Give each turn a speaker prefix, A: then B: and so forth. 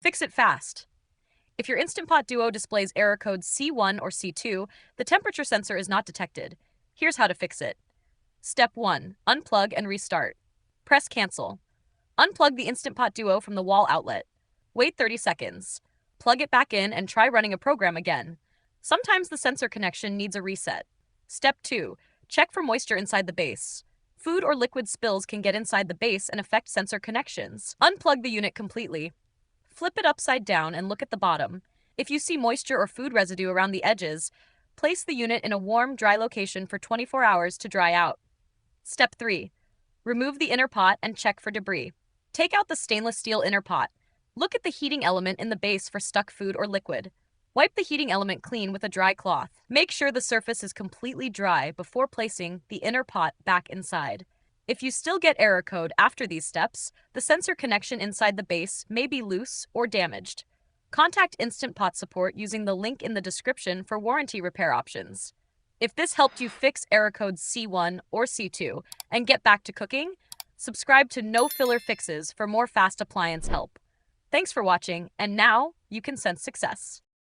A: Fix it fast. If your Instant Pot Duo displays error code C1 or C2, the temperature sensor is not detected. Here's how to fix it. Step 1. Unplug and restart. Press Cancel. Unplug the Instant Pot Duo from the wall outlet. Wait 30 seconds. Plug it back in and try running a program again. Sometimes the sensor connection needs a reset. Step 2. Check for moisture inside the base. Food or liquid spills can get inside the base and affect sensor connections. Unplug the unit completely. Flip it upside down and look at the bottom. If you see moisture or food residue around the edges, place the unit in a warm, dry location for 24 hours to dry out. Step 3. Remove the inner pot and check for debris. Take out the stainless steel inner pot. Look at the heating element in the base for stuck food or liquid. Wipe the heating element clean with a dry cloth. Make sure the surface is completely dry before placing the inner pot back inside. If you still get error code after these steps, the sensor connection inside the base may be loose or damaged. Contact Instant Pot support using the link in the description for warranty repair options. If this helped you fix error code C1 or C2 and get back to cooking, subscribe to No Filler Fixes for more fast appliance help. Thanks for watching, and now you can sense success.